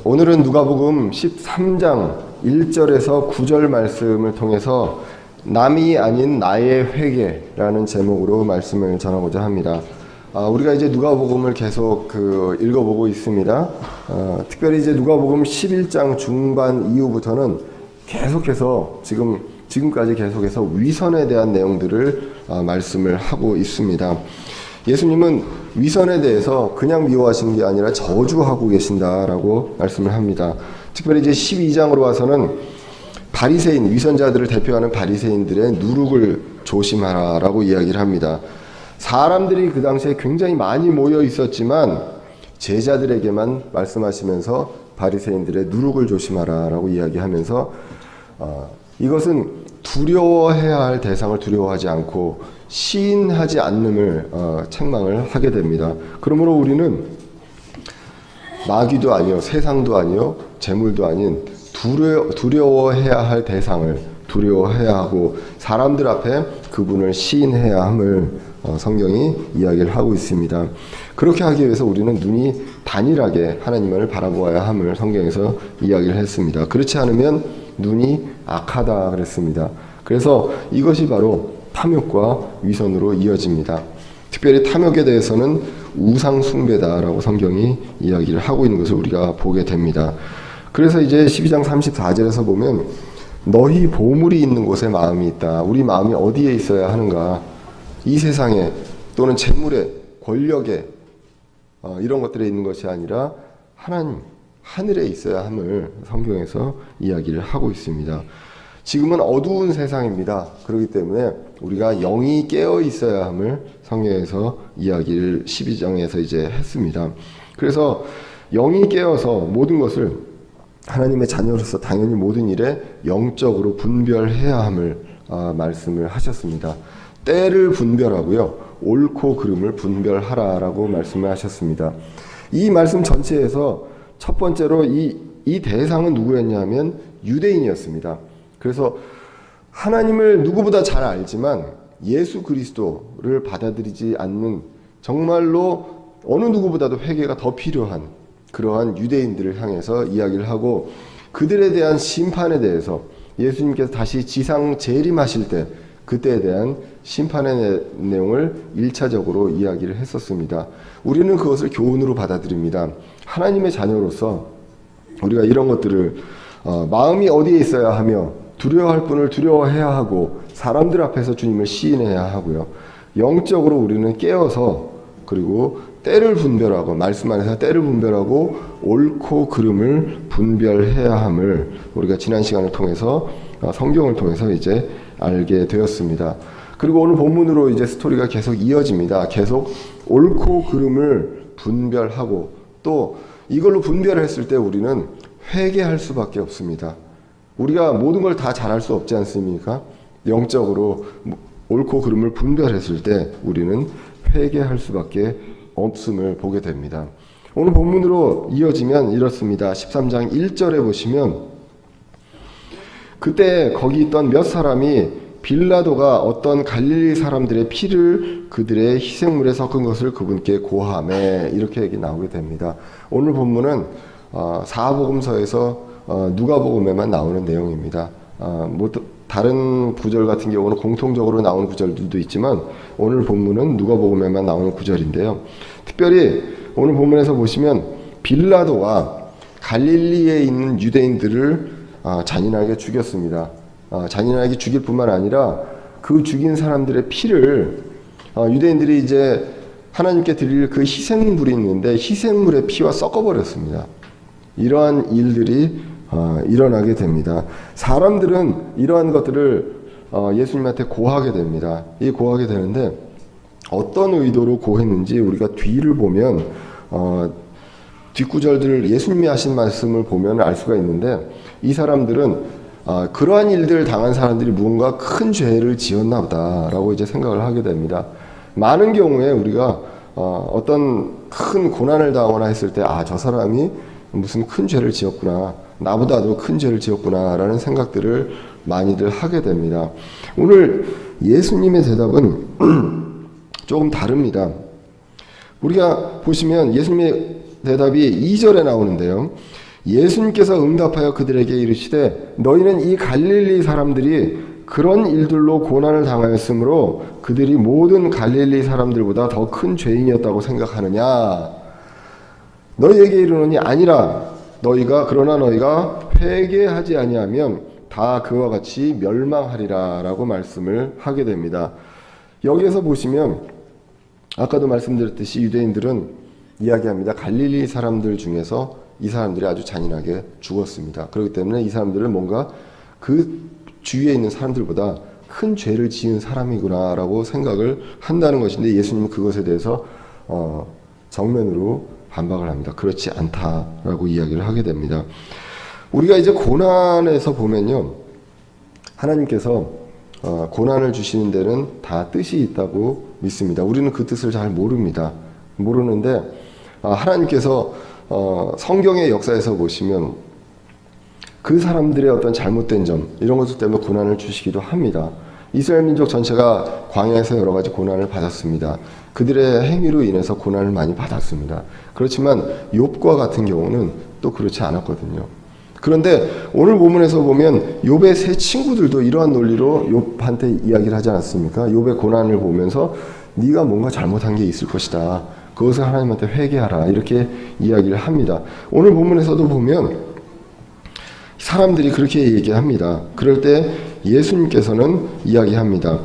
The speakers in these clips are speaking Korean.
오늘은 누가복음 13장 1절에서 9절 말씀을 통해서 남이 아닌 나의 회개라는 제목으로 말씀을 전하고자 합니다. 우리가 이제 누가복음을 계속 읽어보고 있습니다. 특별히 이제 누가복음 11장 중반 이후부터는 계속해서 지금까지 계속해서 위선에 대한 내용들을 말씀을 하고 있습니다. 예수님은 위선에 대해서 그냥 미워하시는 게 아니라 저주하고 계신다라고 말씀을 합니다. 특별히 이제 12장으로 와서는 바리새인, 위선자들을 대표하는 바리새인들의 누룩을 조심하라라고 이야기를 합니다. 사람들이 그 당시에 굉장히 많이 모여 있었지만 제자들에게만 말씀하시면서 바리새인들의 누룩을 조심하라라고 이야기하면서 이것은 두려워해야 할 대상을 두려워하지 않고 시인하지 않음을 책망을 하게 됩니다. 그러므로 우리는 마귀도 아니요, 세상도 아니요, 재물도 아닌 두려워해야 할 대상을 두려워해야 하고 사람들 앞에 그분을 시인해야 함을 성경이 이야기를 하고 있습니다. 그렇게 하기 위해서 우리는 눈이 단일하게 하나님을 바라보아야 함을 성경에서 이야기를 했습니다. 그렇지 않으면 눈이 악하다 그랬습니다. 그래서 이것이 바로 탐욕과 위선으로 이어집니다. 특별히 탐욕에 대해서는 우상 숭배다라고 성경이 이야기를 하고 있는 것을 우리가 보게 됩니다. 그래서 이제 12장 34절에서 보면 너희 보물이 있는 곳에 마음이 있다. 우리 마음이 어디에 있어야 하는가? 이 세상에 또는 재물에, 권력에 이런 것들에 있는 것이 아니라 하나님, 하늘에 있어야 함을 성경에서 이야기를 하고 있습니다. 지금은 어두운 세상입니다. 그렇기 때문에 우리가 영이 깨어 있어야 함을 성경에서 이야기를 12장에서 이제 했습니다. 그래서 영이 깨어서 모든 것을 하나님의 자녀로서 당연히 모든 일에 영적으로 분별해야 함을 말씀을 하셨습니다. 때를 분별하고요, 옳고 그름을 분별하라라고 말씀을 하셨습니다. 이 말씀 전체에서 첫 번째로 이 대상은 누구였냐면 유대인이었습니다. 그래서 하나님을 누구보다 잘 알지만 예수 그리스도를 받아들이지 않는 정말로 어느 누구보다도 회개가 더 필요한 그러한 유대인들을 향해서 이야기를 하고 그들에 대한 심판에 대해서 예수님께서 다시 지상 재림하실 때 그때에 대한 심판의 내용을 1차적으로 이야기를 했었습니다. 우리는 그것을 교훈으로 받아들입니다. 하나님의 자녀로서 우리가 이런 것들을 마음이 어디에 있어야 하며 두려워할 분을 두려워해야 하고 사람들 앞에서 주님을 시인해야 하고요. 영적으로 우리는 깨어서 그리고 때를 분별하고 말씀 안에서 때를 분별하고 옳고 그름을 분별해야 함을 우리가 지난 시간을 통해서 성경을 통해서 이제 알게 되었습니다. 그리고 오늘 본문으로 이제 스토리가 계속 이어집니다. 계속 옳고 그름을 분별하고 또 이걸로 분별했을 때 우리는 회개할 수밖에 없습니다. 우리가 모든 걸 다 잘할 수 없지 않습니까? 영적으로 옳고 그름을 분별했을 때 우리는 회개할 수밖에 없음을 보게 됩니다. 오늘 본문으로 이어지면 이렇습니다. 13장 1절에 보시면 그때 거기 있던 몇 사람이 빌라도가 어떤 갈릴리 사람들의 피를 그들의 희생물에 섞은 것을 그분께 고하매 이렇게 얘기 나오게 됩니다. 오늘 본문은 사복음서에서 누가복음에만 나오는 내용입니다. 다른 구절 같은 경우는 공통적으로 나오는 구절들도 있지만 오늘 본문은 누가복음에만 나오는 구절인데요. 특별히 오늘 본문에서 보시면 빌라도가 갈릴리에 있는 유대인들을 잔인하게 죽였습니다. 잔인하게 죽일 뿐만 아니라 그 죽인 사람들의 피를 유대인들이 이제 하나님께 드릴 그 희생물이 있는데 희생물의 피와 섞어버렸습니다. 이러한 일들이 일어나게 됩니다. 사람들은 이러한 것들을 예수님한테 고하게 됩니다. 이 고하게 되는데 어떤 의도로 고했는지 우리가 뒤를 보면 뒷구절들을 예수님이 하신 말씀을 보면 알 수가 있는데 이 사람들은 그러한 일들을 당한 사람들이 무언가 큰 죄를 지었나 보다라고 이제 생각을 하게 됩니다. 많은 경우에 우리가 어떤 큰 고난을 당하거나 했을 때 저 사람이 무슨 큰 죄를 지었구나, 나보다도 큰 죄를 지었구나 라는 생각들을 많이들 하게 됩니다. 오늘 예수님의 대답은 조금 다릅니다. 우리가 보시면 예수님의 대답이 2절에 나오는데요. 예수님께서 응답하여 그들에게 이르시되 너희는 이 갈릴리 사람들이 그런 일들로 고난을 당하였으므로 그들이 모든 갈릴리 사람들보다 더 큰 죄인이었다고 생각하느냐? 너희에게 이르노니 아니라 그러나 너희가 회개하지 아니하면 다 그와 같이 멸망하리라 라고 말씀을 하게 됩니다. 여기에서 보시면 아까도 말씀드렸듯이 유대인들은 이야기합니다. 갈릴리 사람들 중에서 이 사람들이 아주 잔인하게 죽었습니다. 그렇기 때문에 이 사람들은 뭔가 그 주위에 있는 사람들보다 큰 죄를 지은 사람이구나 라고 생각을 한다는 것인데 예수님은 그것에 대해서 정면으로 반박을 합니다. 그렇지 않다라고 이야기를 하게 됩니다. 우리가 이제 고난에서 보면요, 하나님께서 고난을 주시는 데는 다 뜻이 있다고 믿습니다. 우리는 그 뜻을 잘 모르는데 하나님께서 성경의 역사에서 보시면 그 사람들의 어떤 잘못된 점 이런 것들 때문에 고난을 주시기도 합니다. 이스라엘 민족 전체가 광야에서 여러 가지 고난을 받았습니다. 그들의 행위로 인해서 고난을 많이 받았습니다. 그렇지만 욥과 같은 경우는 또 그렇지 않았거든요. 그런데 오늘 본문에서 보면 욥의 세 친구들도 이러한 논리로 욥한테 이야기를 하지 않았습니까? 욥의 고난을 보면서 네가 뭔가 잘못한 게 있을 것이다. 그것을 하나님한테 회개하라. 이렇게 이야기를 합니다. 오늘 본문에서도 보면 사람들이 그렇게 얘기합니다. 그럴 때 예수님께서는 이야기합니다.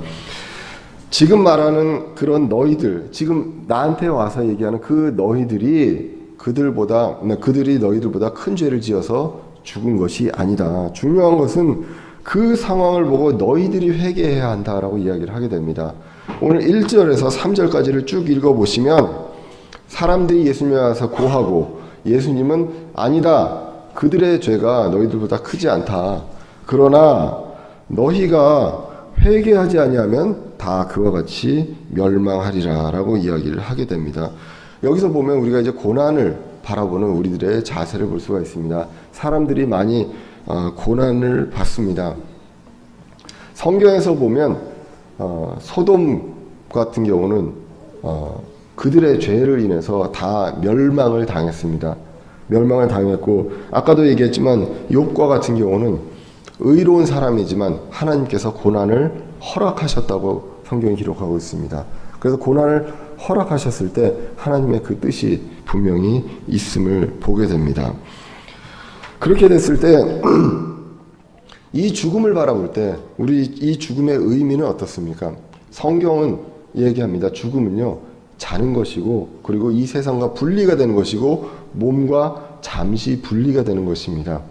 지금 말하는 그런 너희들, 지금 나한테 와서 얘기하는 그 너희들이 그들이 너희들보다 큰 죄를 지어서 죽은 것이 아니다. 중요한 것은 그 상황을 보고 너희들이 회개해야 한다라고 이야기를 하게 됩니다. 오늘 1절에서 3절까지를 쭉 읽어보시면 사람들이 예수님에 와서 고하고 예수님은 아니다. 그들의 죄가 너희들보다 크지 않다. 그러나 너희가 회개하지 아니하면 다 그와 같이 멸망하리라 라고 이야기를 하게 됩니다. 여기서 보면 우리가 이제 고난을 바라보는 우리들의 자세를 볼 수가 있습니다. 사람들이 많이 고난을 받습니다. 성경에서 보면 소돔 같은 경우는 그들의 죄를 인해서 다 멸망을 당했습니다. 멸망을 당했고 아까도 얘기했지만 욥과 같은 경우는 의로운 사람이지만 하나님께서 고난을 허락하셨다고 성경이 기록하고 있습니다. 그래서 고난을 허락하셨을 때 하나님의 그 뜻이 분명히 있음을 보게 됩니다. 그렇게 됐을 때 이 죽음을 바라볼 때 우리 이 죽음의 의미는 어떻습니까? 성경은 얘기합니다. 죽음은요 자는 것이고 그리고 이 세상과 분리가 되는 것이고 몸과 잠시 분리가 되는 것입니다.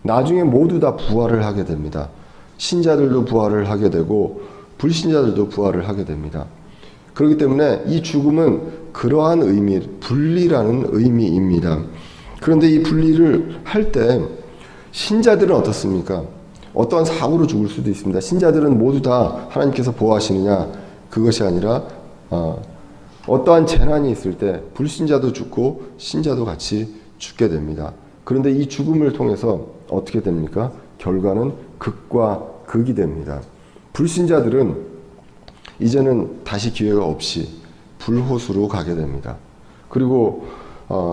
나중에 모두 다 부활을 하게 됩니다. 신자들도 부활을 하게 되고 불신자들도 부활을 하게 됩니다. 그렇기 때문에 이 죽음은 그러한 의미, 분리라는 의미입니다. 그런데 이 분리를 할 때 신자들은 어떻습니까? 어떠한 사고로 죽을 수도 있습니다. 신자들은 모두 다 하나님께서 보호하시느냐? 그것이 아니라 어떠한 재난이 있을 때 불신자도 죽고 신자도 같이 죽게 됩니다. 그런데 이 죽음을 통해서 어떻게 됩니까? 결과는 극과 극이 됩니다. 불신자들은 이제는 다시 기회가 없이 불호수로 가게 됩니다. 그리고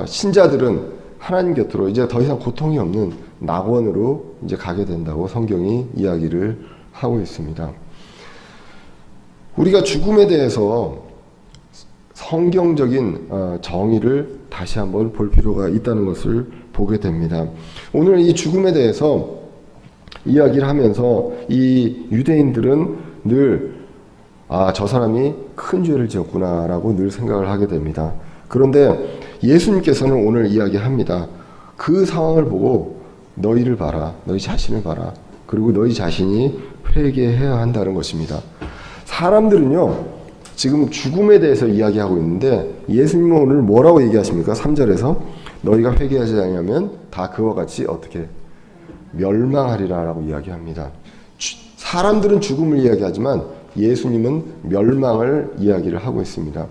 신자들은 하나님 곁으로 이제 더 이상 고통이 없는 낙원으로 이제 가게 된다고 성경이 이야기를 하고 있습니다. 우리가 죽음에 대해서 성경적인 정의를 다시 한번 볼 필요가 있다는 것을 보게 됩니다. 오늘 이 죽음에 대해서 이야기를 하면서 이 유대인들은 늘 저 사람이 큰 죄를 지었구나라고 늘 생각을 하게 됩니다. 그런데 예수님께서는 오늘 이야기합니다. 그 상황을 보고 너희를 봐라. 너희 자신을 봐라. 그리고 너희 자신이 회개해야 한다는 것입니다. 사람들은요. 지금 죽음에 대해서 이야기하고 있는데 예수님은 오늘 뭐라고 얘기하십니까? 3절에서 너희가 회개하지 않으면 다 그와 같이 어떻게 멸망하리라 라고 이야기합니다. 사람들은 죽음을 이야기하지만 예수님은 멸망을 이야기를 하고 있습니다.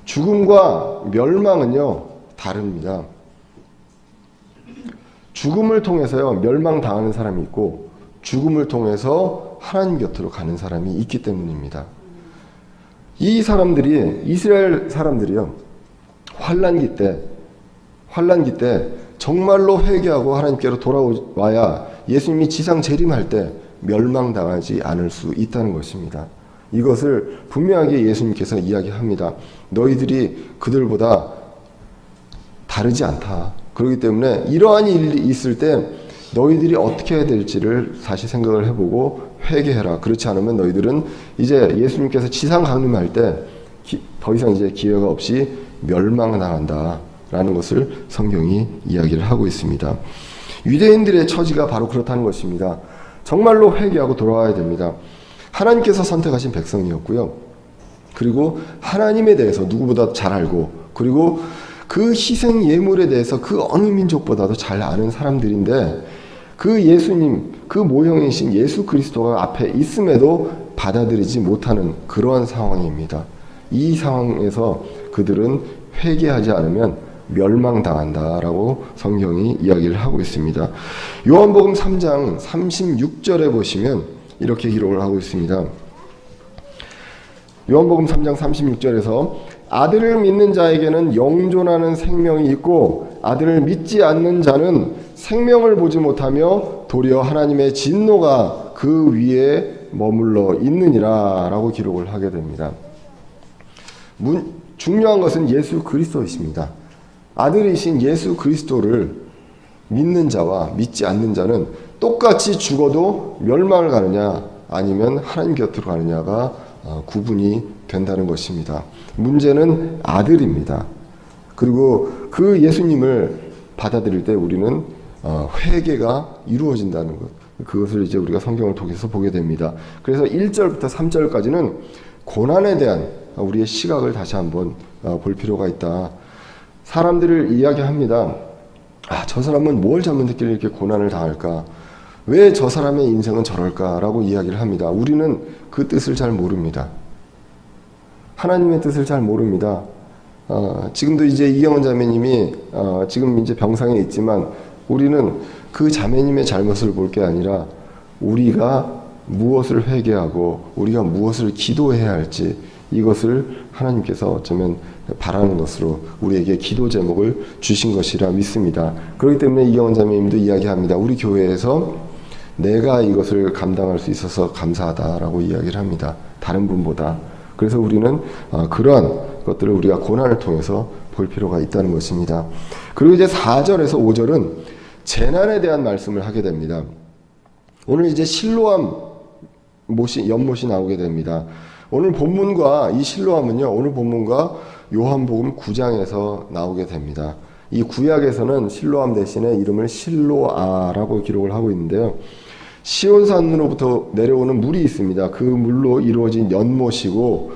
죽음과 멸망은요 다릅니다. 죽음을 통해서요 멸망당하는 사람이 있고 죽음을 통해서 하나님 곁으로 가는 사람이 있기 때문입니다. 이 사람들이 이스라엘 사람들이요 환난기 때 환난기 때 정말로 회개하고 하나님께로 돌아와야 예수님이 지상 재림할 때 멸망당하지 않을 수 있다는 것입니다. 이것을 분명하게 예수님께서 이야기합니다. 너희들이 그들보다 다르지 않다. 그렇기 때문에 이러한 일이 있을 때 너희들이 어떻게 해야 될지를 다시 생각을 해보고 회개해라. 그렇지 않으면 너희들은 이제 예수님께서 지상 강림할 때 더 이상 이제 기회가 없이 멸망당한다. 라는 것을 성경이 이야기를 하고 있습니다. 유대인들의 처지가 바로 그렇다는 것입니다. 정말로 회개하고 돌아와야 됩니다. 하나님께서 선택하신 백성이었고요. 그리고 하나님에 대해서 누구보다 잘 알고, 그리고 그 희생 예물에 대해서 그 어느 민족보다도 잘 아는 사람들인데, 그 예수님, 그 모형이신 예수 그리스도가 앞에 있음에도 받아들이지 못하는 그러한 상황입니다. 이 상황에서 그들은 회개하지 않으면 멸망당한다라고 성경이 이야기를 하고 있습니다. 요한복음 3장 36절에 보시면 이렇게 기록을 하고 있습니다. 요한복음 3장 36절에서 아들을 믿는 자에게는 영존하는 생명이 있고 아들을 믿지 않는 자는 생명을 보지 못하며 도리어 하나님의 진노가 그 위에 머물러 있느니라 라고 기록을 하게 됩니다. 중요한 것은 예수 그리스도이십니다. 아들이신 예수 그리스도를 믿는 자와 믿지 않는 자는 똑같이 죽어도 멸망을 가느냐 아니면 하나님 곁으로 가느냐가 구분이 된다는 것입니다. 문제는 아들입니다. 그리고 그 예수님을 받아들일 때 우리는 회개가 이루어진다는 것, 그것을 이제 우리가 성경을 통해서 보게 됩니다. 그래서 1절부터 3절까지는 고난에 대한 우리의 시각을 다시 한번 볼 필요가 있다. 사람들을 이야기합니다. 저 사람은 뭘 잘못했길래 이렇게 고난을 당할까? 왜 저 사람의 인생은 저럴까라고 이야기를 합니다. 우리는 그 뜻을 잘 모릅니다. 하나님의 뜻을 잘 모릅니다. 지금도 이제 이경원 자매님이 지금 이제 병상에 있지만 우리는 그 자매님의 잘못을 볼 게 아니라 우리가 무엇을 회개하고 우리가 무엇을 기도해야 할지 이것을 하나님께서 어쩌면 바라는 것으로 우리에게 기도 제목을 주신 것이라 믿습니다. 그렇기 때문에 이경원 자매님도 이야기합니다. 우리 교회에서 내가 이것을 감당할 수 있어서 감사하다라고 이야기를 합니다. 다른 분보다. 그래서 우리는 그러한 것들을 우리가 고난을 통해서 볼 필요가 있다는 것입니다. 그리고 이제 4절에서 5절은 재난에 대한 말씀을 하게 됩니다. 오늘 이제 실로암 연못이 나오게 됩니다. 오늘 본문과 이 실로암은요, 오늘 본문과 요한복음 9장에서 나오게 됩니다. 이 구약에서는 실로암 대신에 이름을 실로아라고 기록을 하고 있는데요. 시온산으로부터 내려오는 물이 있습니다. 그 물로 이루어진 연못이고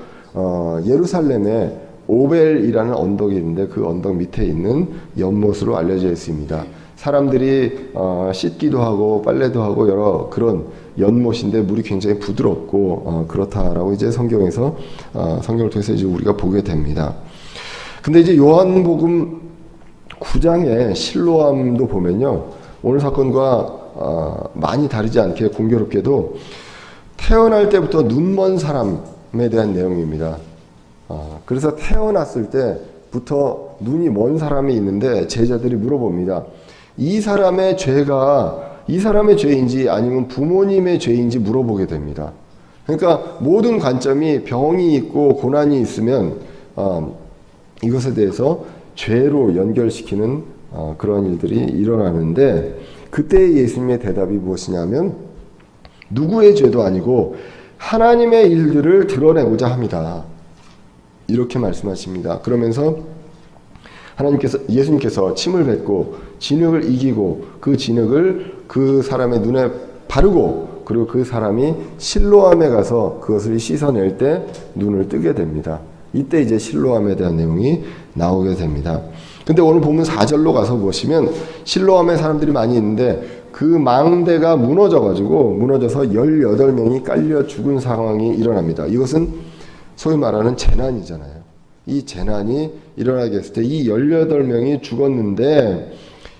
예루살렘에 오벨이라는 언덕이 있는데 그 언덕 밑에 있는 연못으로 알려져 있습니다. 사람들이 씻기도 하고 빨래도 하고 여러 그런 연못인데 물이 굉장히 부드럽고 그렇다라고 이제 성경에서 성경을 통해서 이제 우리가 보게 됩니다. 근데 이제 요한복음 9장의 실로암도 보면요, 오늘 사건과 많이 다르지 않게 공교롭게도 태어날 때부터 눈먼 사람에 대한 내용입니다. 그래서 태어났을 때부터 눈이 먼 사람이 있는데 제자들이 물어봅니다. 이 사람의 죄인지 아니면 부모님의 죄인지 물어보게 됩니다. 그러니까 모든 관점이 병이 있고 고난이 있으면 이것에 대해서 죄로 연결시키는 그런 일들이 일어나는데, 그때 예수님의 대답이 무엇이냐면 누구의 죄도 아니고 하나님의 일들을 드러내고자 합니다. 이렇게 말씀하십니다. 그러면서 예수님께서 침을 뱉고 진흙을 이기고 그 진흙을 그 사람의 눈에 바르고 그리고 그 사람이 실로암에 가서 그것을 씻어낼 때 눈을 뜨게 됩니다. 이때 이제 실로암에 대한 내용이 나오게 됩니다. 근데 오늘 보면 4절로 가서 보시면 실로암에 사람들이 많이 있는데 그 망대가 무너져서 18명이 깔려 죽은 상황이 일어납니다. 이것은 소위 말하는 재난이잖아요. 이 재난이 일어나게 했을 때 이 18명이 죽었는데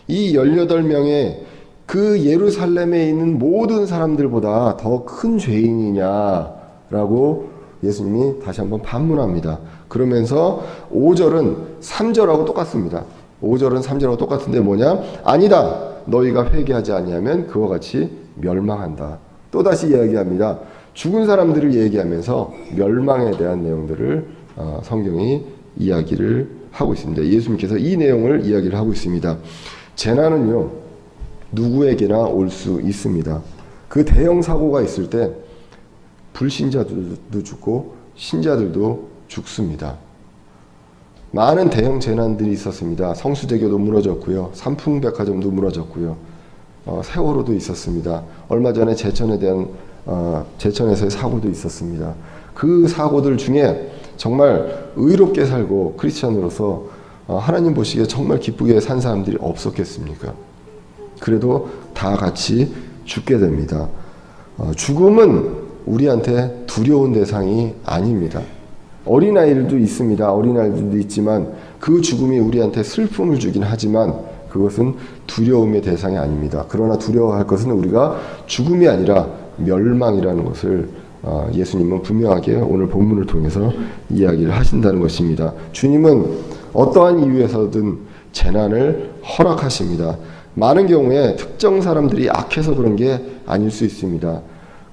이 18명의 그 예루살렘에 있는 모든 사람들보다 더 큰 죄인이냐라고 예수님이 다시 한번 반문합니다. 그러면서 5절은 3절하고 똑같습니다. 5절은 3절하고 똑같은데 뭐냐? 아니다. 너희가 회개하지 아니하면 그와 같이 멸망한다. 또다시 이야기합니다. 죽은 사람들을 얘기하면서 멸망에 대한 내용들을 성경이 이야기를 하고 있습니다. 예수님께서 이 내용을 이야기를 하고 있습니다. 재난은요, 누구에게나 올 수 있습니다. 그 대형 사고가 있을 때 불신자들도 죽고 신자들도 죽습니다. 많은 대형 재난들이 있었습니다. 성수대교도 무너졌고요. 삼풍백화점도 무너졌고요. 세월호도 있었습니다. 얼마 전에 제천에서의 사고도 있었습니다. 그 사고들 중에 정말 의롭게 살고 크리스찬으로서 하나님 보시기에 정말 기쁘게 산 사람들이 없었겠습니까? 그래도 다 같이 죽게 됩니다. 죽음은 우리한테 두려운 대상이 아닙니다. 어린아이들도 있습니다. 어린아이들도 있지만 그 죽음이 우리한테 슬픔을 주긴 하지만 그것은 두려움의 대상이 아닙니다. 그러나 두려워할 것은 우리가 죽음이 아니라 멸망이라는 것을 예수님은 분명하게 오늘 본문을 통해서 이야기를 하신다는 것입니다. 주님은 어떠한 이유에서든 재난을 허락하십니다. 많은 경우에 특정 사람들이 악해서 그런 게 아닐 수 있습니다.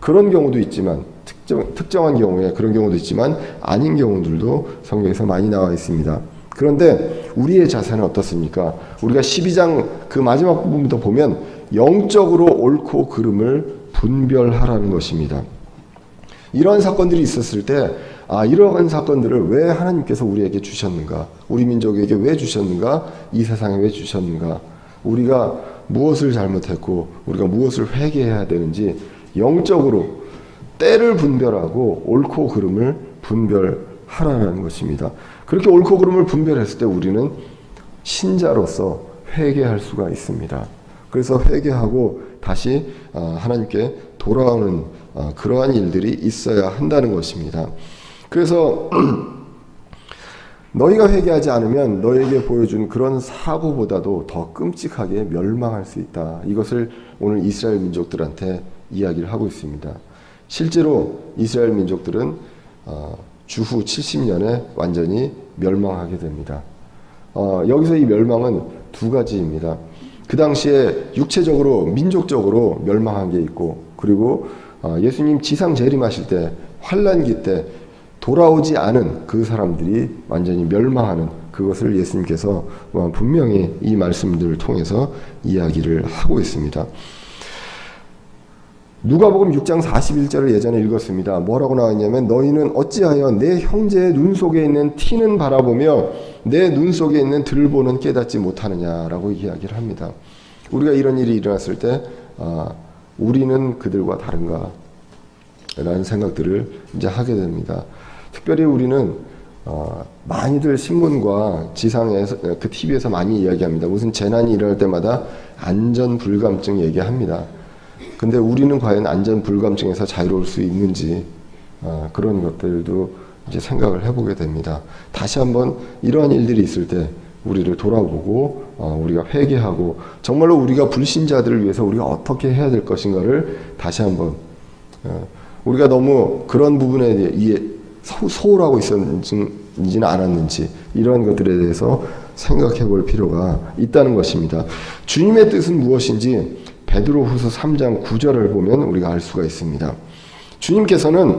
그런 경우도 있지만 특정한 경우에 그런 경우도 있지만 아닌 경우들도 성경에서 많이 나와 있습니다. 그런데 우리의 자세는 어떻습니까? 우리가 12장 그 마지막 부분부터 보면 영적으로 옳고 그름을 분별하라는 것입니다. 이러한 사건들이 있었을 때 이러한 사건들을 왜 하나님께서 우리에게 주셨는가? 우리 민족에게 왜 주셨는가? 이 세상에 왜 주셨는가? 우리가 무엇을 잘못했고 우리가 무엇을 회개해야 되는지 영적으로 때를 분별하고 옳고 그름을 분별하라는 것입니다. 그렇게 옳고 그름을 분별했을 때 우리는 신자로서 회개할 수가 있습니다. 그래서 회개하고 다시 하나님께 돌아오는 그러한 일들이 있어야 한다는 것입니다. 그래서 너희가 회개하지 않으면 너에게 보여준 그런 사고보다도 더 끔찍하게 멸망할 수 있다. 이것을 오늘 이스라엘 민족들한테 이야기를 하고 있습니다. 실제로 이스라엘 민족들은 주후 70년에 완전히 멸망하게 됩니다. 여기서 이 멸망은 두 가지입니다. 그 당시에 육체적으로 민족적으로 멸망한 게 있고 그리고 예수님 지상 재림하실 때 환난기 때 돌아오지 않은 그 사람들이 완전히 멸망하는 그것을 예수님께서 분명히 이 말씀들을 통해서 이야기를 하고 있습니다. 누가복음 6장 41절을 예전에 읽었습니다. 뭐라고 나왔냐면 너희는 어찌하여 내 형제의 눈 속에 있는 티는 바라보며 내 눈 속에 있는 들보는 깨닫지 못하느냐라고 이야기를 합니다. 우리가 이런 일이 일어났을 때 우리는 그들과 다른가 라는 생각들을 이제 하게 됩니다. 특별히 우리는 많이들 신문과 지상에서 그 TV에서 많이 이야기합니다. 무슨 재난이 일어날 때마다 안전 불감증 얘기합니다. 근데 우리는 과연 안전 불감증에서 자유로울 수 있는지 그런 것들도 이제 생각을 해보게 됩니다. 다시 한번 이러한 일들이 있을 때 우리를 돌아보고 우리가 회개하고 정말로 우리가 불신자들을 위해서 우리가 어떻게 해야 될 것인가를 다시 한번 우리가 너무 그런 부분에 소홀하고 있었는지는 않았는지 이러한 것들에 대해서 생각해 볼 필요가 있다는 것입니다. 주님의 뜻은 무엇인지 베드로후서 3장 9절을 보면 우리가 알 수가 있습니다. 주님께서는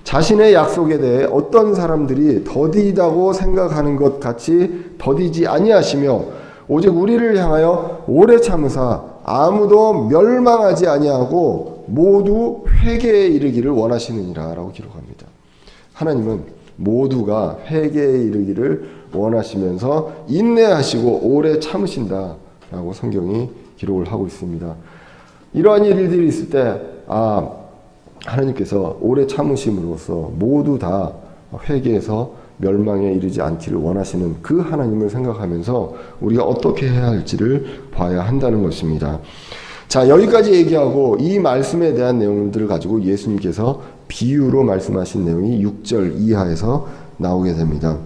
자신의 약속에 대해 어떤 사람들이 더디다고 생각하는 것 같이 더디지 아니하시며 오직 우리를 향하여 오래 참으사 아무도 멸망하지 아니하고 모두 회개에 이르기를 원하시느니라 라고 기록합니다. 하나님은 모두가 회개에 이르기를 원하시면서 인내하시고 오래 참으신다 라고 성경이 기록을 하고 있습니다. 이러한 일들이 있을 때 하나님께서 오래 참으심으로써 모두 다 회개해서 멸망에 이르지 않기를 원하시는 그 하나님을 생각하면서 우리가 어떻게 해야 할지를 봐야 한다는 것입니다. 자, 여기까지 얘기하고 이 말씀에 대한 내용들을 가지고 예수님께서 비유로 말씀하신 내용이 6절 이하에서 나오게 됩니다.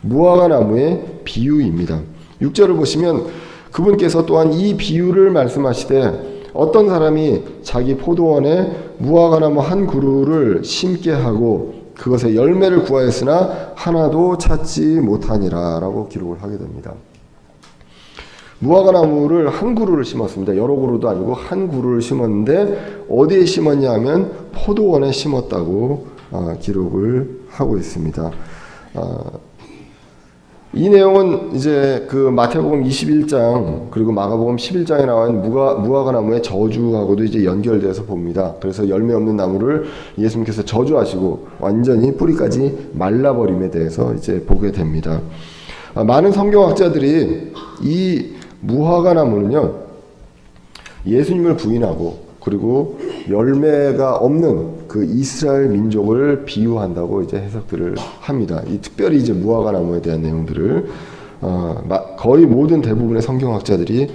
무화과 나무의 비유입니다. 6절을 보시면 그분께서 또한 이 비유를 말씀하시되 어떤 사람이 자기 포도원에 무화과나무 한 그루를 심게 하고 그것에 열매를 구하였으나 하나도 찾지 못하니라 라고 기록을 하게 됩니다. 무화과 나무를 한 그루를 심었습니다. 여러 그루도 아니고 한 그루를 심었는데 어디에 심었냐 하면 포도원에 심었다고 기록을 하고 있습니다. 이 내용은 이제 그 마태복음 21장 그리고 마가복음 11장에 나온 무화과 나무의 저주하고도 이제 연결돼서 봅니다. 그래서 열매 없는 나무를 예수님께서 저주하시고 완전히 뿌리까지 말라버림에 대해서 이제 보게 됩니다. 많은 성경학자들이 이 무화과 나무는요, 예수님을 부인하고 그리고 열매가 없는 그 이스라엘 민족을 비유한다고 이제 해석들을 합니다. 특별히 이제 무화과 나무에 대한 내용들을 거의 모든 대부분의 성경학자들이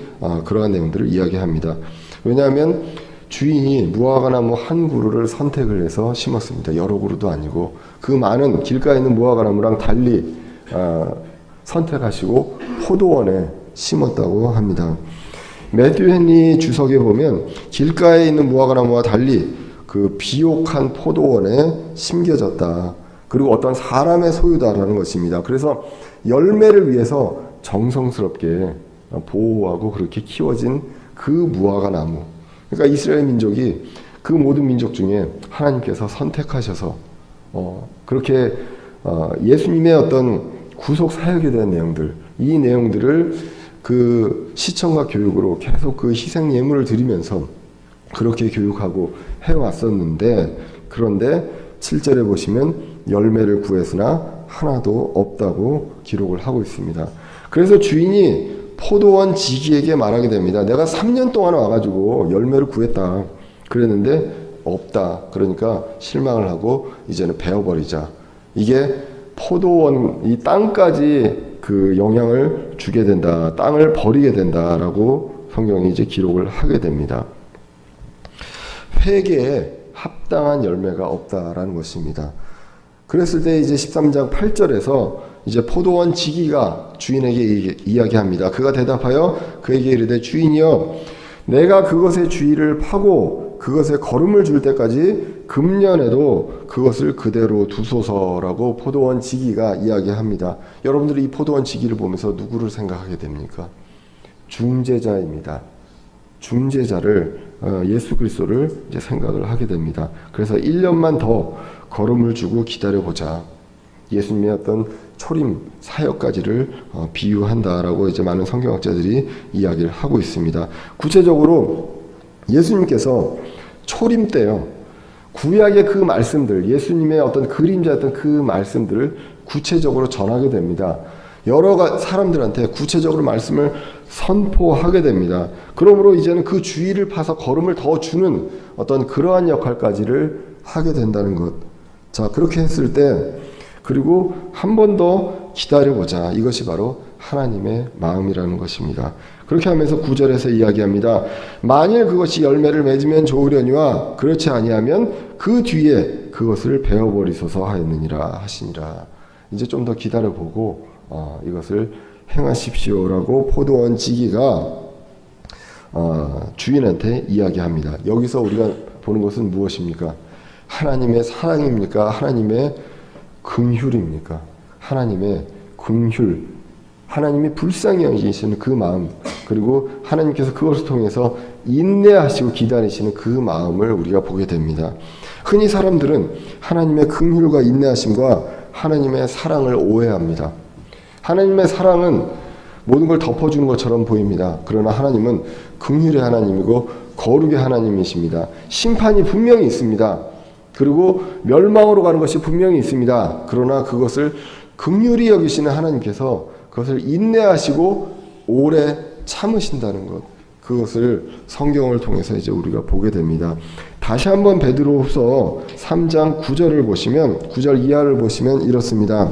그러한 내용들을 이야기합니다. 왜냐하면 주인이 무화과 나무 한 그루를 선택을 해서 심었습니다. 여러 그루도 아니고 그 많은 길가에 있는 무화과 나무랑 달리 선택하시고 포도원에 심었다고 합니다. 매튜 헨리 주석에 보면 길가에 있는 무화과 나무와 달리 그 비옥한 포도원에 심겨졌다. 그리고 어떤 사람의 소유다라는 것입니다. 그래서 열매를 위해서 정성스럽게 보호하고 그렇게 키워진 그 무화과 나무. 그러니까 이스라엘 민족이 그 모든 민족 중에 하나님께서 선택하셔서 그렇게 예수님의 어떤 구속 사역에 대한 내용들, 이 내용들을 그 시청과 교육으로 계속 그 희생 예물을 드리면서 그렇게 교육하고 해왔었는데, 그런데 7절에 보시면 열매를 구했으나 하나도 없다고 기록을 하고 있습니다. 그래서 주인이 포도원 지기에게 말하게 됩니다. 내가 3년 동안 와가지고 열매를 구했다 그랬는데 없다. 그러니까 실망을 하고 이제는 베어버리자. 이게 포도원 이 땅까지 그 영향을 주게 된다. 땅을 버리게 된다라고 성경이 이제 기록을 하게 됩니다. 회개에 합당한 열매가 없다라는 것입니다. 그랬을 때 이제 13장 8절에서 이제 포도원 지기가 주인에게 이야기합니다. 그가 대답하여 그에게 이르되 주인이여 내가 그것의 주위를 파고 그것에 거름을 줄 때까지 금년에도 그것을 그대로 두소서라고 포도원 지기가 이야기합니다. 여러분들이 이 포도원 지기를 보면서 누구를 생각하게 됩니까? 중재자입니다. 중재자를 예수 그리스도를 이제 생각을 하게 됩니다. 그래서 1년만 더 걸음을 주고 기다려보자. 예수님의 어떤 초림 사역까지를 비유한다라고 이제 많은 성경학자들이 이야기를 하고 있습니다. 구체적으로 예수님께서 초림 때요, 구약의 그 말씀들, 예수님의 어떤 그림자였던 그 말씀들을 구체적으로 전하게 됩니다. 여러 사람들한테 구체적으로 말씀을 선포하게 됩니다. 그러므로 이제는 그 주위를 파서 걸음을 더 주는 어떤 그러한 역할까지를 하게 된다는 것. 자, 그렇게 했을 때, 그리고 한 번 더 기다려보자. 이것이 바로 하나님의 마음이라는 것입니다. 그렇게 하면서 9절에서 이야기합니다. 만일 그것이 열매를 맺으면 좋으려니와 그렇지 아니하면 그 뒤에 그것을 베어버리소서 하였느니라 하시니라. 이제 좀 더 기다려보고 이것을 행하십시오라고 포도원 지기가 주인한테 이야기합니다. 여기서 우리가 보는 것은 무엇입니까? 하나님의 사랑입니까? 하나님의 긍휼입니까? 하나님의 긍휼, 하나님이 불쌍히 여기시는 그 마음, 그리고 하나님께서 그것을 통해서 인내하시고 기다리시는 그 마음을 우리가 보게 됩니다. 흔히 사람들은 하나님의 긍휼과 인내하심과 하나님의 사랑을 오해합니다. 하나님의 사랑은 모든 걸 덮어주는 것처럼 보입니다. 그러나 하나님은 긍휼의 하나님이고 거룩의 하나님이십니다. 심판이 분명히 있습니다. 그리고 멸망으로 가는 것이 분명히 있습니다. 그러나 그것을 긍휼히 여기시는 하나님께서 그것을 인내하시고 오래 참으신다는 것, 그것을 성경을 통해서 이제 우리가 보게 됩니다. 다시 한번 베드로후서 3장 9절을 보시면, 9절 이하를 보시면 이렇습니다.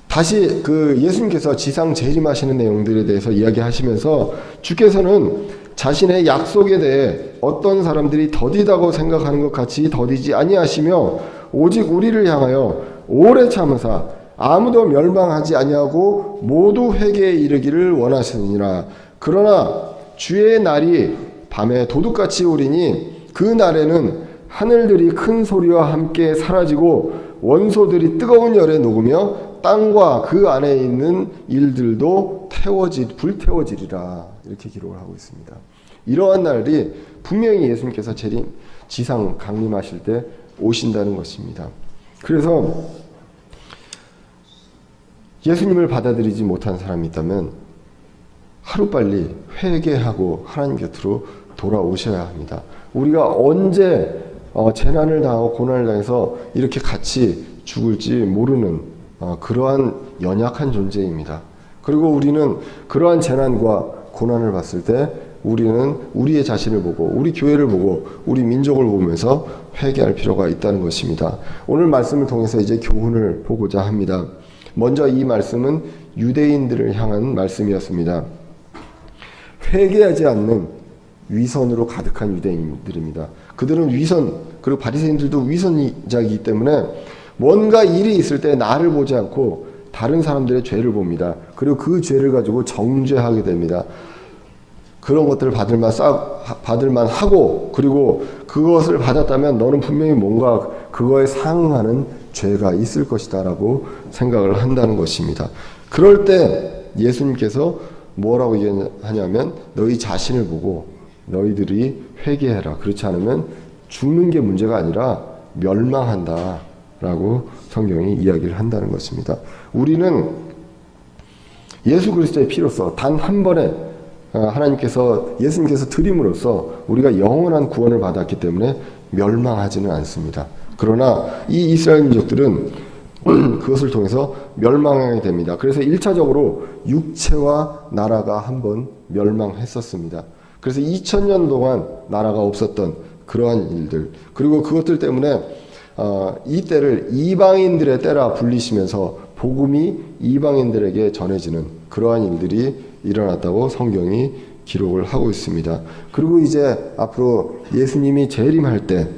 다시 그 예수님께서 지상 재림하시는 내용들에 대해서 이야기하시면서 주께서는 자신의 약속에 대해 어떤 사람들이 더디다고 생각하는 것 같이 더디지 아니하시며 오직 우리를 향하여 오래 참으사 아무도 멸망하지 아니하고 모두 회개에 이르기를 원하시느니라. 그러나 주의 날이 밤에 도둑같이 오리니 그 날에는 하늘들이 큰 소리와 함께 사라지고 원소들이 뜨거운 열에 녹으며 땅과 그 안에 있는 일들도 불태워지리라 이렇게 기록을 하고 있습니다. 이러한 날이 분명히 예수님께서 지상 강림하실 때 오신다는 것입니다. 그래서 예수님을 받아들이지 못한 사람이 있다면 하루빨리 회개하고 하나님 곁으로 돌아오셔야 합니다. 우리가 언제 재난을 당하고 고난을 당해서 이렇게 같이 죽을지 모르는 그러한 연약한 존재입니다. 그리고 우리는 그러한 재난과 고난을 봤을 때 우리는 우리의 자신을 보고 우리 교회를 보고 우리 민족을 보면서 회개할 필요가 있다는 것입니다. 오늘 말씀을 통해서 이제 교훈을 보고자 합니다. 먼저 이 말씀은 유대인들을 향한 말씀이었습니다. 회개하지 않는 위선으로 가득한 유대인들입니다. 그들은 위선, 그리고 바리새인들도 위선자이기 때문에 뭔가 일이 있을 때 나를 보지 않고 다른 사람들의 죄를 봅니다. 그리고 그 죄를 가지고 정죄하게 됩니다. 그런 것들을 받을만 하고, 그리고 그것을 받았다면 너는 분명히 뭔가 그거에 상응하는 죄가 있을 것이다 라고 생각을 한다는 것입니다. 그럴 때 예수님께서 뭐라고 얘기하냐면 너희 자신을 보고 너희들이 회개해라. 그렇지 않으면 죽는 게 문제가 아니라 멸망한다 라고 성경이 이야기를 한다는 것입니다. 우리는 예수 그리스도의 피로써 단 한 번에 예수님께서 드림으로써 우리가 영원한 구원을 받았기 때문에 멸망하지는 않습니다. 그러나 이 이스라엘 민족들은 그것을 통해서 멸망하게 됩니다. 그래서 1차적으로 육체와 나라가 한번 멸망했었습니다. 그래서 2000년 동안 나라가 없었던 그러한 일들, 그리고 그것들 때문에 이 때를 이방인들의 때라 불리시면서 복음이 이방인들에게 전해지는 그러한 일들이 일어났다고 성경이 기록을 하고 있습니다. 그리고 이제 앞으로 예수님이 재림할 때,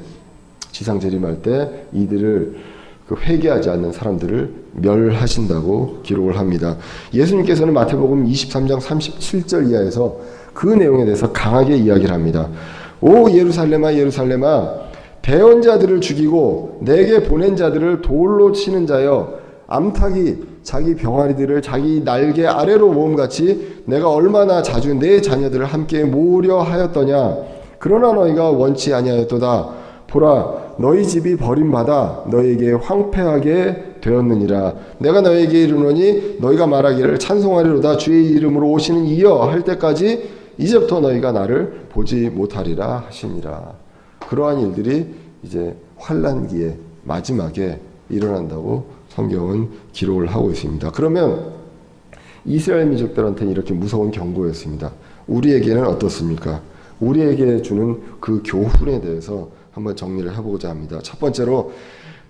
지상 재림할 때 이들을 회개하지 않는 사람들을 멸하신다고 기록을 합니다. 예수님께서는 마태복음 23장 37절 이하에서 그 내용에 대해서 강하게 이야기를 합니다. 오 예루살렘아 예루살렘아 배언 자들을 죽이고 내게 보낸 자들을 돌로 치는 자여 암탉이 자기 병아리들을 자기 날개 아래로 모음같이 내가 얼마나 자주 내 자녀들을 함께 모으려 하였더냐. 그러나 너희가 원치 아니하였도다. 보라 너희 집이 버림받아 너희에게 황폐하게 되었느니라. 내가 너희에게 이르노니 너희가 말하기를 찬송하리로다 주의 이름으로 오시는 이여 할 때까지 이제부터 너희가 나를 보지 못하리라 하시니라. 그러한 일들이 이제 환난기의 마지막에 일어난다고 성경은 기록을 하고 있습니다. 그러면 이스라엘 민족들한테는 이렇게 무서운 경고였습니다. 우리에게는 어떻습니까? 우리에게 주는 그 교훈에 대해서 한번 정리를 해보고자 합니다. 첫 번째로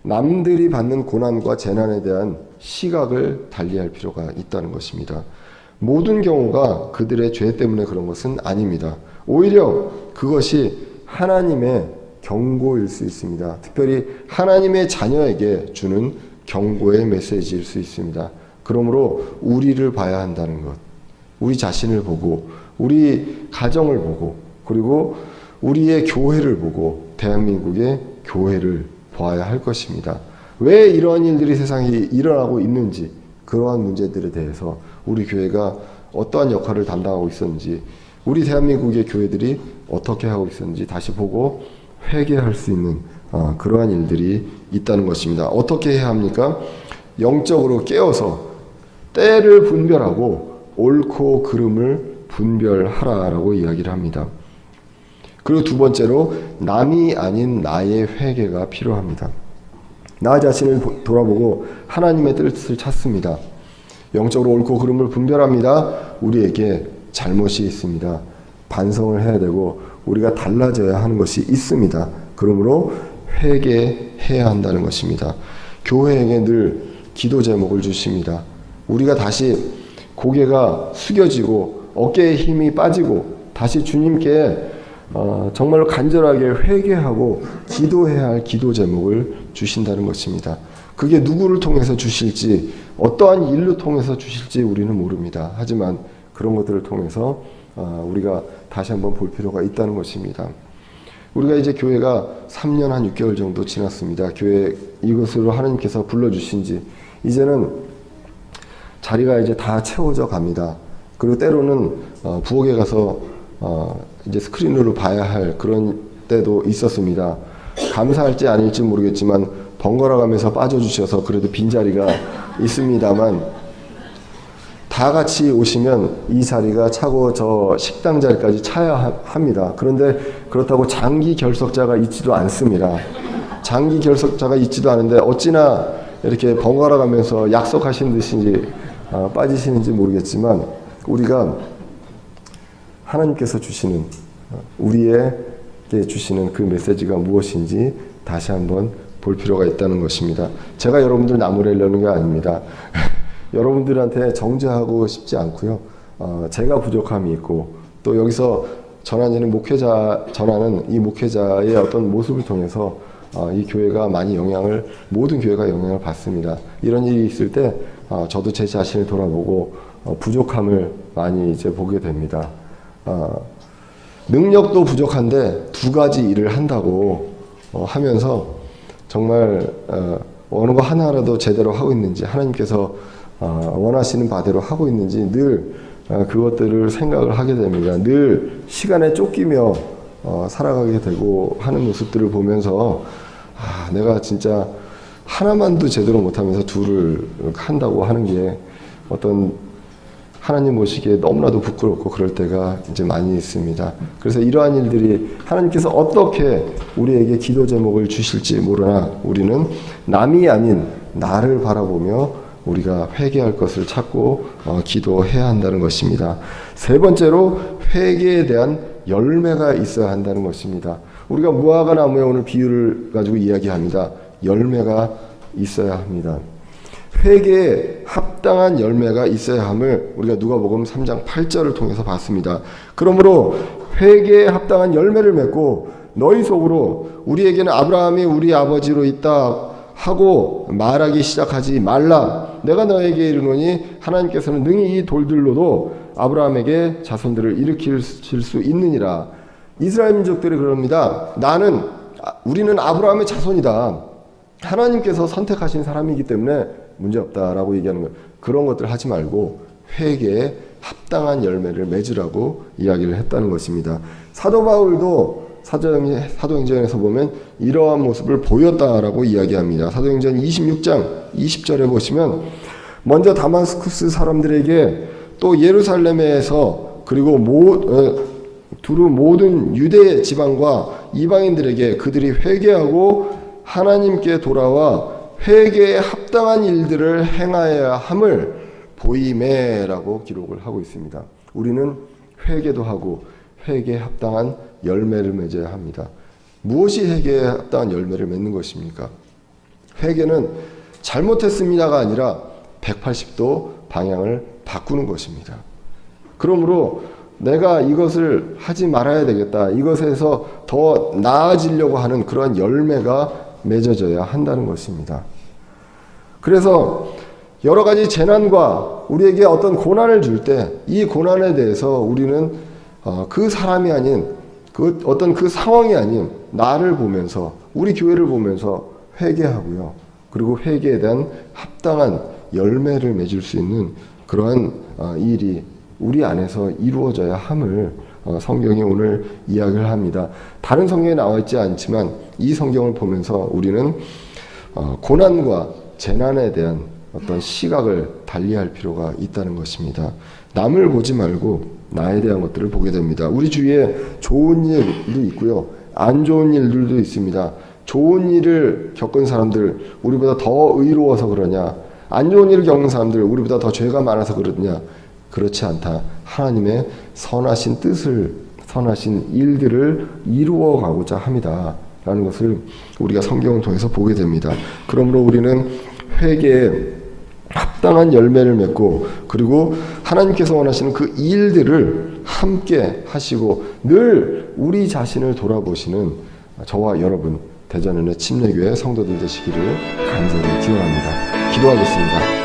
남들이 받는 고난과 재난에 대한 시각을 달리할 필요가 있다는 것입니다. 모든 경우가 그들의 죄 때문에 그런 것은 아닙니다. 오히려 그것이 하나님의 경고일 수 있습니다. 특별히 하나님의 자녀에게 주는 경고의 메시지일 수 있습니다. 그러므로 우리를 봐야 한다는 것, 우리 자신을 보고 우리 가정을 보고 그리고 우리의 교회를 보고 대한민국의 교회를 봐야 할 것입니다. 왜 이러한 일들이 세상에 일어나고 있는지, 그러한 문제들에 대해서 우리 교회가 어떠한 역할을 담당하고 있었는지, 우리 대한민국의 교회들이 어떻게 하고 있었는지 다시 보고 회개할 수 있는 그러한 일들이 있다는 것입니다. 어떻게 해야 합니까? 영적으로 깨어서 때를 분별하고 옳고 그름을 분별하라라고 이야기를 합니다. 그리고 두 번째로 남이 아닌 나의 회개가 필요합니다. 나 자신을 돌아보고 하나님의 뜻을 찾습니다. 영적으로 옳고 그름을 분별합니다. 우리에게 잘못이 있습니다. 반성을 해야 되고 우리가 달라져야 하는 것이 있습니다. 그러므로 회개해야 한다는 것입니다. 교회에게 늘 기도 제목을 주십니다. 우리가 다시 고개가 숙여지고 어깨에 힘이 빠지고 다시 주님께 정말로 간절하게 회개하고 기도해야 할 기도 제목을 주신다는 것입니다. 그게 누구를 통해서 주실지, 어떠한 일로 통해서 주실지 우리는 모릅니다. 하지만 그런 것들을 통해서 우리가 다시 한번 볼 필요가 있다는 것입니다. 우리가 이제 교회가 3년 한 6개월 정도 지났습니다. 교회 이것으로 하나님께서 불러주신 지 이제는 자리가 이제 다 채워져 갑니다. 그리고 때로는 부엌에 가서 이제 스크린으로 봐야 할 그런 때도 있었습니다. 감사할지 아닐지 모르겠지만 번갈아 가면서 빠져주셔서 그래도 빈자리가 있습니다만, 다 같이 오시면 이 자리가 차고 저 식당 자리까지 차야 합니다. 그런데 그렇다고 장기 결석자가 있지도 않습니다. 장기 결석자가 있지도 않은데 어찌나 이렇게 번갈아 가면서 약속하신 듯이 빠지시는지 모르겠지만, 우리가 하나님께서 주시는, 우리에게 주시는 그 메시지가 무엇인지 다시 한번 볼 필요가 있다는 것입니다. 제가 여러분들 나무래려는 게 아닙니다. 여러분들한테 정죄하고 싶지 않고요. 제가 부족함이 있고, 또 여기서 전하는 이 목회자의 어떤 모습을 통해서 이 교회가 많이 모든 교회가 영향을 받습니다. 이런 일이 있을 때 저도 제 자신을 돌아보고 부족함을 많이 이제 보게 됩니다. 능력도 부족한데 두 가지 일을 한다고 하면서 정말 어느 거 하나라도 제대로 하고 있는지, 하나님께서 원하시는 바대로 하고 있는지 늘 그것들을 생각을 하게 됩니다. 늘 시간에 쫓기며 살아가게 되고 하는 모습들을 보면서 내가 진짜 하나만도 제대로 못하면서 둘을 한다고 하는 게 어떤 하나님 보시기에 너무나도 부끄럽고 그럴 때가 이제 많이 있습니다. 그래서 이러한 일들이 하나님께서 어떻게 우리에게 기도 제목을 주실지 모르나 우리는 남이 아닌 나를 바라보며 우리가 회개할 것을 찾고 기도해야 한다는 것입니다. 세 번째로 회개에 대한 열매가 있어야 한다는 것입니다. 우리가 무화과 나무에 오늘 비유를 가지고 이야기합니다. 열매가 있어야 합니다. 회개에 합당한 열매가 있어야 함을 우리가 누가복음 3장 8절을 통해서 봤습니다. 그러므로 회개에 합당한 열매를 맺고 너희 속으로 우리에게는 아브라함이 우리 아버지로 있다 하고 말하기 시작하지 말라. 내가 너에게 이르노니 하나님께서는 능히 이 돌들로도 아브라함에게 자손들을 일으킬 수 있느니라. 이스라엘 민족들이 그럽니다. 우리는 아브라함의 자손이다. 하나님께서 선택하신 사람이기 때문에 문제없다라고 얘기하는 거예요. 그런 것들 하지 말고 회개에 합당한 열매를 맺으라고 이야기를 했다는 것입니다. 사도 바울도 사도행전에서 보면 이러한 모습을 보였다라고 이야기합니다. 사도행전 26장 20절에 보시면 먼저 다마스쿠스 사람들에게 또 예루살렘에서 그리고 두루 모든 유대 지방과 이방인들에게 그들이 회개하고 하나님께 돌아와 회개에 합당한 일들을 행하여야 함을 보이매라고 기록을 하고 있습니다. 우리는 회개도 하고 회개에 합당한 열매를 맺어야 합니다. 무엇이 회개에 합당한 열매를 맺는 것입니까? 회개는 잘못했습니다가 아니라 180도 방향을 바꾸는 것입니다. 그러므로 내가 이것을 하지 말아야 되겠다, 이것에서 더 나아지려고 하는 그러한 열매가 맺어져야 한다는 것입니다. 그래서 여러 가지 재난과 우리에게 어떤 고난을 줄 때 이 고난에 대해서 우리는 그 사람이 아닌 어떤 그 상황이 아닌 나를 보면서, 우리 교회를 보면서 회개하고요. 그리고 회개에 대한 합당한 열매를 맺을 수 있는 그러한 일이 우리 안에서 이루어져야 함을 성경이 오늘 이야기를 합니다. 다른 성경에 나와 있지 않지만 이 성경을 보면서 우리는 고난과 재난에 대한 어떤 시각을 달리할 필요가 있다는 것입니다. 남을 보지 말고 나에 대한 것들을 보게 됩니다. 우리 주위에 좋은 일도 있고요, 안 좋은 일들도 있습니다. 좋은 일을 겪은 사람들 우리보다 더 의로워서 그러냐, 안 좋은 일을 겪는 사람들 우리보다 더 죄가 많아서 그러냐? 그렇지 않다. 하나님의 선하신 뜻을, 선하신 일들을 이루어 가고자 합니다 라는 것을 우리가 성경을 통해서 보게 됩니다. 그러므로 우리는 회개에 합당한 열매를 맺고, 그리고 하나님께서 원하시는 그 일들을 함께 하시고 늘 우리 자신을 돌아보시는 저와 여러분 대전은혜 침례교회 성도들 되시기를 간절히 기원합니다. 기도하겠습니다.